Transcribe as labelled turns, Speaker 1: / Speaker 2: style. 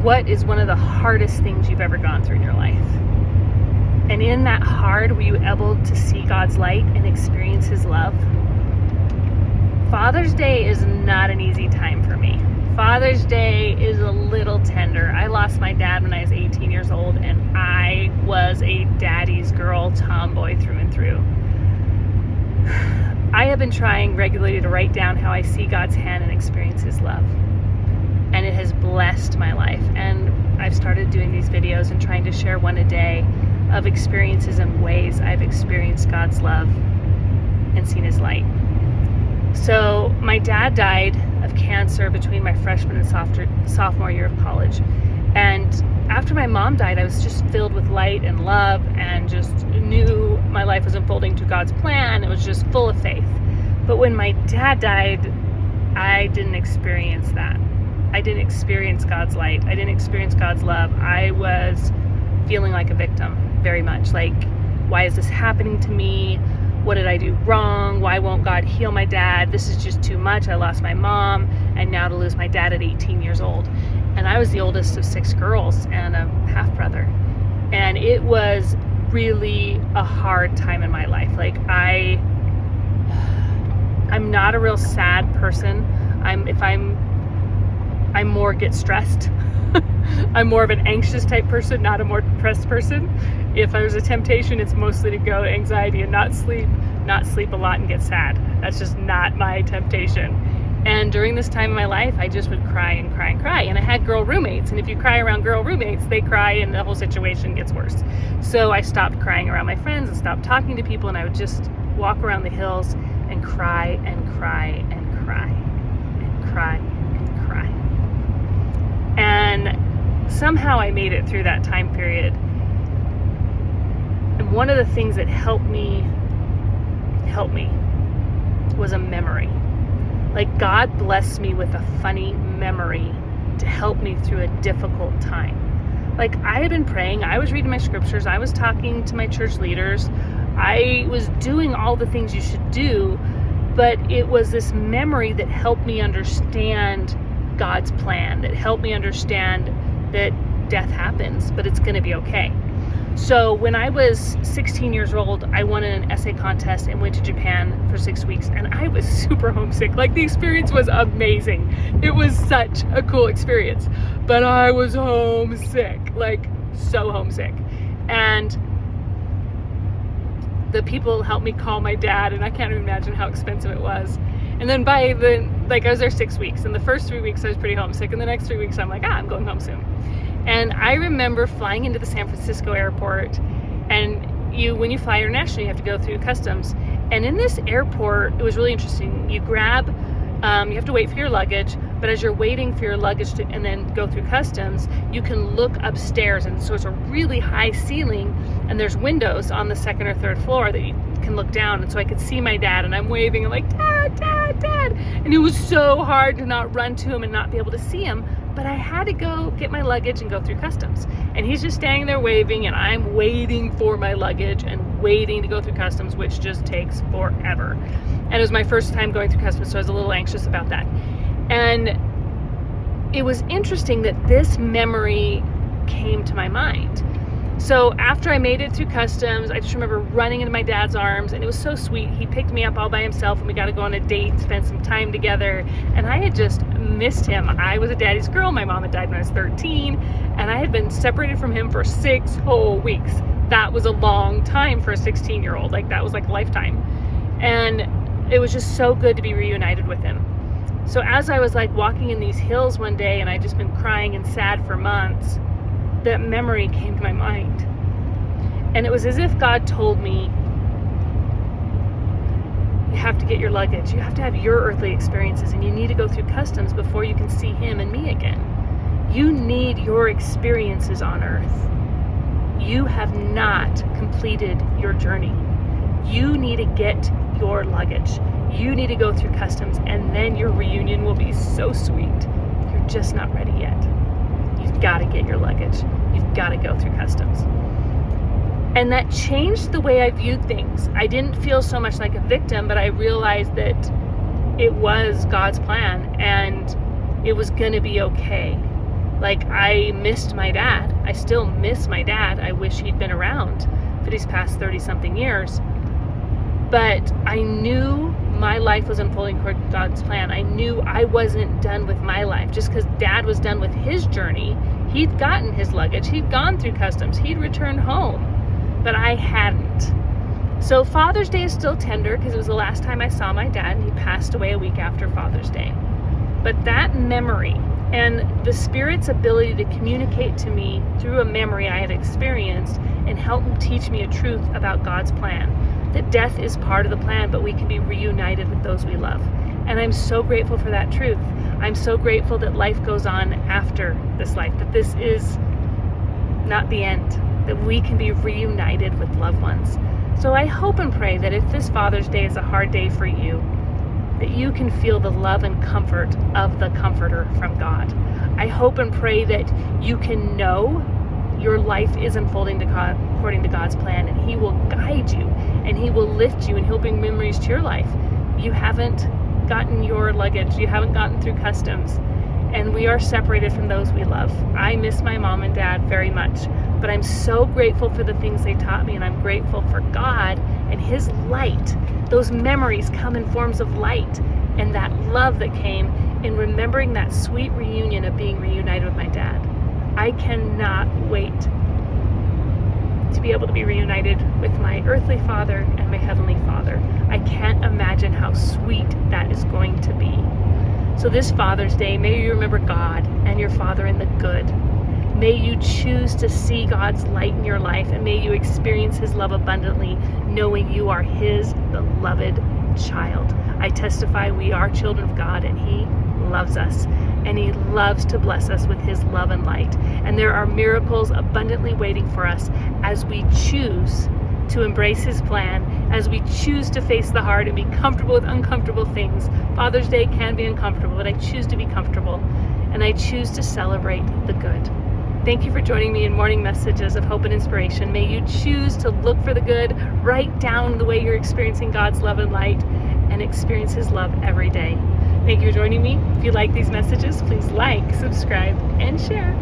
Speaker 1: what is one of the hardest things you've ever gone through in your life? And in that hard, were you able to see God's light and experience His love? Father's Day is not an easy time for me. Father's Day is a little tender. I lost my dad when I was 18 years old, and I was a daddy's girl, tomboy through and through. I have been trying regularly to write down how I see God's hand and experience His love. And it has blessed my life. And I've started doing these videos and trying to share one a day of experiences and ways I've experienced God's love and seen His light. So my dad died of cancer between my freshman and sophomore year of college. And after my mom died, I was just filled with light and love and just knew my life was unfolding to God's plan. It was just full of faith. But when my dad died, I didn't experience that. I didn't experience God's light. I didn't experience God's love. I was feeling like a victim, very much. Like, why is this happening to me? What did I do wrong? Why won't God heal my dad? This is just too much. I lost my mom, and now to lose my dad at 18 years old. And I was the oldest of 6 girls and a half brother. And it was really a hard time in my life. Like, I'm not a real sad person. I more get stressed. I'm more of an anxious type person, not a more depressed person. If there's a temptation, it's mostly to go to anxiety and not sleep a lot and get sad. That's just not my temptation. And during this time in my life, I just would cry and cry and cry. And I had girl roommates. And if you cry around girl roommates, they cry and the whole situation gets worse. So I stopped crying around my friends and stopped talking to people. And I would just walk around the hills and cry and cry and cry and cry and cry. And somehow I made it through that time period. And one of the things that helped me was a memory. Like, God blessed me with a funny memory to help me through a difficult time. Like, I had been praying, I was reading my scriptures, I was talking to my church leaders, I was doing all the things you should do, but it was this memory that helped me understand God's plan, that helped me understand that death happens, but it's going to be okay. So when I was 16 years old, I won an essay contest and went to Japan for 6 weeks, and I was super homesick. Like, the experience was amazing. It was such a cool experience, but I was homesick, like so homesick. And the people helped me call my dad, and I can't even imagine how expensive it was. And then I was there 6 weeks, and the first 3 weeks I was pretty homesick, and the next 3 weeks I'm like, I'm going home soon. And I remember flying into the San Francisco airport, and when you fly internationally, you have to go through customs. And in this airport, it was really interesting. You have to wait for your luggage, but as you're waiting for your luggage and then go through customs, you can look upstairs, and so it's a really high ceiling, and there's windows on the 2nd or 3rd floor that you can look down. And so I could see my dad, and I'm waving, I'm like, Dad, Dad, Dad. And it was so hard to not run to him and not be able to see him, but I had to go get my luggage and go through customs. And he's just standing there waving, and I'm waiting for my luggage and waiting to go through customs, which just takes forever. And it was my first time going through customs, so I was a little anxious about that. And it was interesting that this memory came to my mind. So after I made it through customs, I just remember running into my dad's arms, and it was so sweet. He picked me up all by himself, and we got to go on a date, spend some time together, and I had just missed him. I was a daddy's girl. My mom had died when I was 13, and I had been separated from him for 6 whole weeks. That was a long time for a 16-year-old. Like, that was like a lifetime. And it was just so good to be reunited with him. So as I was like walking in these hills one day, and I'd just been crying and sad for months, that memory came to my mind. And it was as if God told me, you have to get your luggage, you have to have your earthly experiences, and you need to go through customs before you can see him and me again. You need your experiences on earth. You have not completed your journey. You need to get your luggage. You need to go through customs, and then your reunion will be so sweet. You're just not ready yet. You've got to get your luggage. You've got to go through customs. And that changed the way I viewed things. I didn't feel so much like a victim, but I realized that it was God's plan, and it was going to be okay. Like, I missed my dad. I still miss my dad. I wish he'd been around for these past 30-something years. But I knew my life was unfolding toward God's plan. I knew I wasn't done with my life. Just because Dad was done with his journey, he'd gotten his luggage, he'd gone through customs, he'd returned home, but I hadn't. So Father's Day is still tender because it was the last time I saw my dad, and he passed away a week after Father's Day. But that memory and the Spirit's ability to communicate to me through a memory I had experienced and help teach me a truth about God's plan, that death is part of the plan, but we can be reunited with those we love. And I'm so grateful for that truth. I'm so grateful that life goes on after this life, that this is not the end, that we can be reunited with loved ones. So I hope and pray that if this Father's Day is a hard day for you, that you can feel the love and comfort of the Comforter from God. I hope and pray that you can know your life is unfolding to God, according to God's plan, and He will guide you, and He will lift you, and He'll bring memories to your life. You haven't gotten your luggage, you haven't gotten through customs, and we are separated from those we love. I miss my mom and dad very much, but I'm so grateful for the things they taught me, and I'm grateful for God and His light. Those memories come in forms of light, and that love that came in remembering that sweet reunion of being reunited with my dad. I cannot wait to be able to be reunited with my earthly father and my heavenly Father. I can't imagine how sweet that is going to be. So this Father's Day, may you remember God and your Father in the good. May you choose to see God's light in your life, and may you experience His love abundantly, knowing you are His beloved child. I testify we are children of God, and He loves us, and He loves to bless us with His love and light. And there are miracles abundantly waiting for us as we choose to embrace His plan, as we choose to face the hard and be comfortable with uncomfortable things. Father's Day can be uncomfortable, but I choose to be comfortable, and I choose to celebrate the good. Thank you for joining me in morning messages of hope and inspiration. May you choose to look for the good, write down the way you're experiencing God's love and light, and experience His love every day. Thank you for joining me. If you like these messages, please like, subscribe, and share.